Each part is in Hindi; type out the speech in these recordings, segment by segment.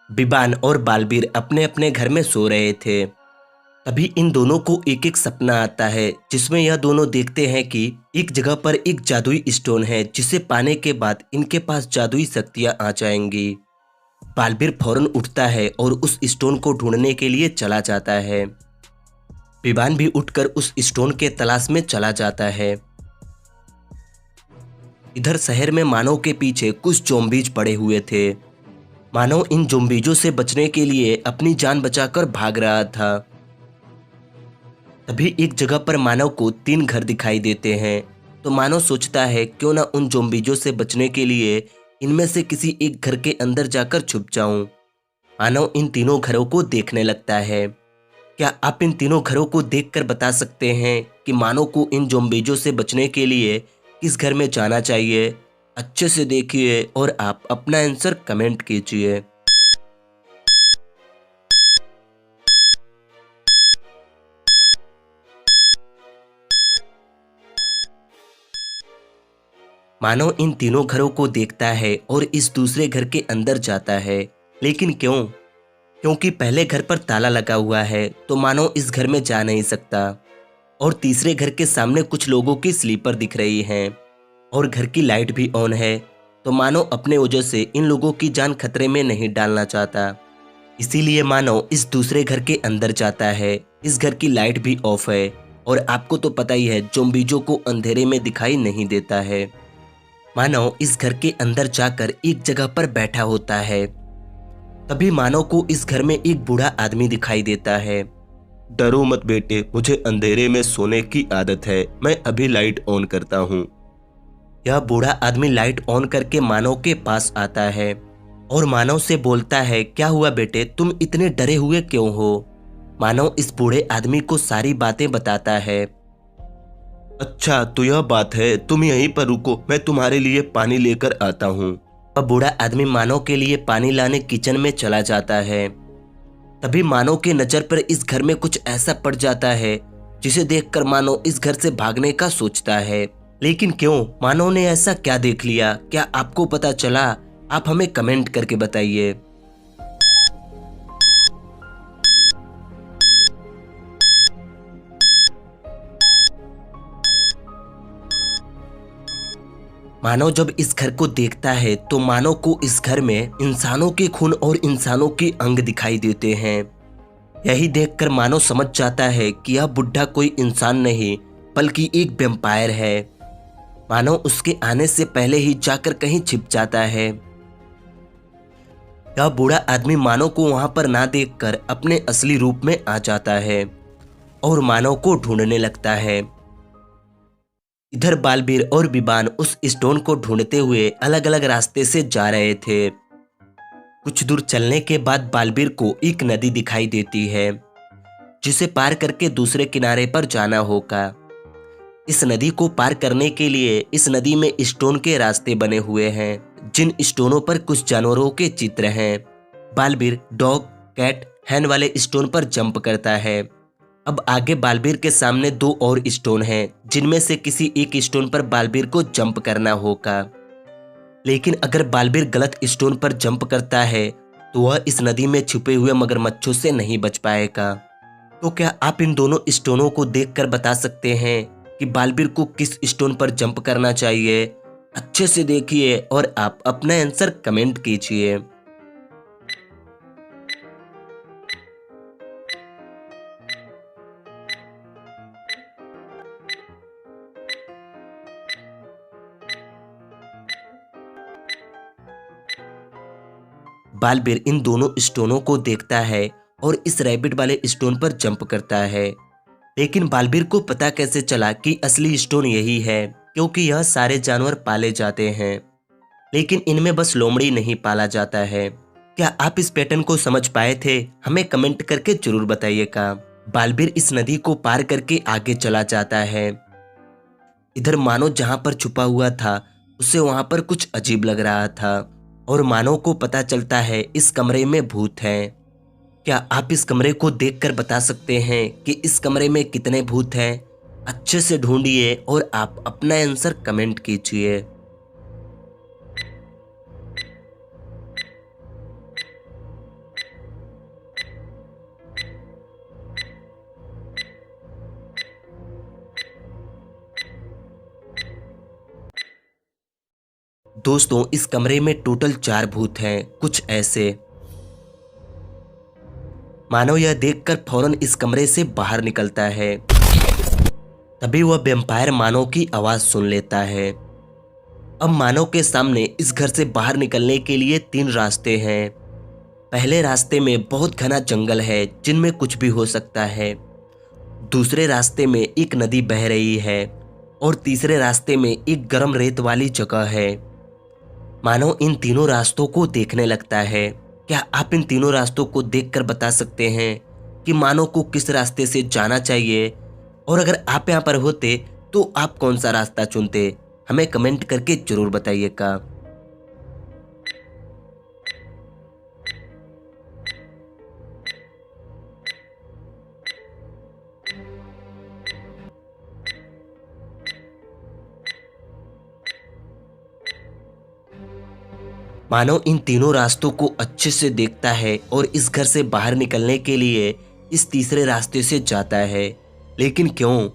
बिबान और बालबीर अपने अपने घर में सो रहे थे। तभी इन दोनों को एक एक सपना आता है जिसमें यह दोनों देखते हैं कि एक जगह पर एक जादुई स्टोन है जिसे पाने के बाद इनके पास जादुई शक्तियां आ जाएंगी। बालबीर फौरन उठता है और उस स्टोन को ढूंढने के लिए चला जाता है। बिबान भी उठकर उस स्टोन के तलाश में चला जाता है। इधर शहर में मानव के पीछे कुछ ज़ॉम्बीज पड़े हुए थे। मानव इन ज़ॉम्बीजों से बचने के लिए अपनी जान बचाकर भाग रहा था। तभी एक जगह पर मानव को 3 घर दिखाई देते हैं। तो मानव सोचता है क्यों ना उन ज़ॉम्बीजों से बचने के लिए इनमें से किसी एक घर के अंदर जाकर छुप जाऊं। मानव इन तीनों घरों को देखने लगता है। क्या आप इन तीनों घरों को देखकर बता सकते हैं कि मानव को इन ज़ॉम्बीजों से बचने के लिए किस घर में जाना चाहिए? अच्छे से देखिए और आप अपना आंसर कमेंट कीजिए। मानव इन तीनों घरों को देखता है और इस दूसरे घर के अंदर जाता है। लेकिन क्यों? क्योंकि पहले घर पर ताला लगा हुआ है तो मानव इस घर में जा नहीं सकता। और तीसरे घर के सामने कुछ लोगों की स्लीपर दिख रही हैं और घर की लाइट भी ऑन है। तो मानव अपने वजह से इन लोगों की जान खतरे में नहीं डालना चाहता। इसीलिए मानव इस दूसरे घर के अंदर जाता है। इस घर की लाइट भी ऑफ है और आपको तो पता ही है ज़ॉम्बीजों को अंधेरे में दिखाई नहीं देता है। मानव इस घर के अंदर जाकर एक जगह पर बैठा होता है। तभी मानव को इस घर में एक बूढ़ा आदमी दिखाई देता है। डरो मत बेटे, मुझे अंधेरे में सोने की आदत है, मैं अभी लाइट ऑन करता हूँ। यह बूढ़ा आदमी लाइट ऑन करके मानव के पास आता है और मानव से बोलता है, क्या हुआ बेटे, तुम इतने डरे हुए क्यों हो? मानव इस बूढ़े आदमी को सारी बातें बताता है। अच्छा तो यह बात है, तुम यहीं पर रुको, मैं तुम्हारे लिए पानी लेकर आता हूँ। वह बूढ़ा आदमी मानव के लिए पानी लाने किचन में चला जाता है। तभी मानव की नज़र पर इस घर में कुछ ऐसा पड़ जाता है जिसे देखकर मानव इस घर से भागने का सोचता है। लेकिन क्यों? मानव ने ऐसा क्या देख लिया? क्या आपको पता चला? आप हमें कमेंट करके बताइए। मानव जब इस घर को देखता है तो मानव को इस घर में इंसानों के खून और इंसानों के अंग दिखाई देते हैं। यही देखकर मानव समझ जाता है कि यह बुढ़ा कोई इंसान नहीं बल्कि एक वैम्पायर है। मानव उसके आने से पहले ही जाकर कहीं छिप जाता है। यह बूढ़ा आदमी मानव को वहां पर ना देखकर अपने असली रूप में आ जाता है और मानव को ढूंढने लगता है। इधर बालबीर और बिबान उस स्टोन को ढूंढते हुए अलग अलग रास्ते से जा रहे थे। कुछ दूर चलने के बाद बालबीर को एक नदी दिखाई देती है जिसे पार करके दूसरे किनारे पर जाना होगा। इस नदी को पार करने के लिए इस नदी में स्टोन के रास्ते बने हुए हैं जिन स्टोनों पर कुछ जानवरों के चित्र हैं। बालबीर डॉग, कैट, हैन वाले स्टोन पर जंप करता है। अब आगे बालबीर के सामने 2 और स्टोन हैं जिनमें से किसी एक स्टोन पर बालबीर को जंप करना होगा। लेकिन अगर बालबीर गलत स्टोन पर जंप करता है तो वह इस नदी में छुपे हुए मगरमच्छों से नहीं बच पाएगा। तो क्या आप इन दोनों स्टोनों को देखकर बता सकते हैं कि बालबीर को किस स्टोन पर जंप करना चाहिए? अच्छे से देखिए और आप अपना आंसर कमेंट कीजिए। बालबीर इन दोनों स्टोनों को देखता है और इस रैबिट वाले स्टोन पर जंप करता है। लेकिन बालबीर को पता कैसे चला कि असली स्टोन यही है? क्योंकि यह सारे जानवर पाले जाते हैं लेकिन इनमें बस लोमड़ी नहीं पाला जाता है। क्या आप इस पैटर्न को समझ पाए थे? हमें कमेंट करके जरूर बताइएगा। बालबीर इस नदी को पार करके आगे चला जाता है। इधर मानव जहां पर छुपा हुआ था उसे वहां पर कुछ अजीब लग रहा था और मानव को पता चलता है इस कमरे में भूत हैं। क्या आप इस कमरे को देखकर बता सकते हैं कि इस कमरे में कितने भूत हैं? अच्छे से ढूंढिए और आप अपना आंसर कमेंट कीजिए। दोस्तों इस कमरे में टोटल 4 भूत हैं, कुछ ऐसे। मानव यह देखकर फौरन इस कमरे से बाहर निकलता है। तभी वह वैम्पायर मानव की आवाज सुन लेता है। अब मानव के सामने इस घर से बाहर निकलने के लिए 3 रास्ते हैं। पहले रास्ते में बहुत घना जंगल है जिनमें कुछ भी हो सकता है। दूसरे रास्ते में एक नदी बह रही है और तीसरे रास्ते में एक गर्म रेत वाली जगह है। मानव इन तीनों रास्तों को देखने लगता है। क्या आप इन तीनों रास्तों को देखकर बता सकते हैं कि मानव को किस रास्ते से जाना चाहिए? और अगर आप यहाँ पर होते तो आप कौन सा रास्ता चुनते? हमें कमेंट करके जरूर बताइएगा। मानव इन तीनों रास्तों को अच्छे से देखता है और इस घर से बाहर निकलने के लिए इस तीसरे रास्ते से जाता है। लेकिन क्यों?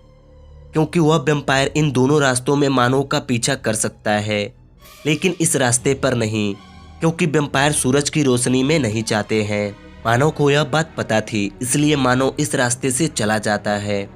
क्योंकि वह वैम्पायर इन दोनों रास्तों में मानव का पीछा कर सकता है, लेकिन इस रास्ते पर नहीं, क्योंकि वैम्पायर सूरज की रोशनी में नहीं जाते हैं। मानव को यह बात पता थी, इसलिए मानव इस रास्ते से चला जाता है।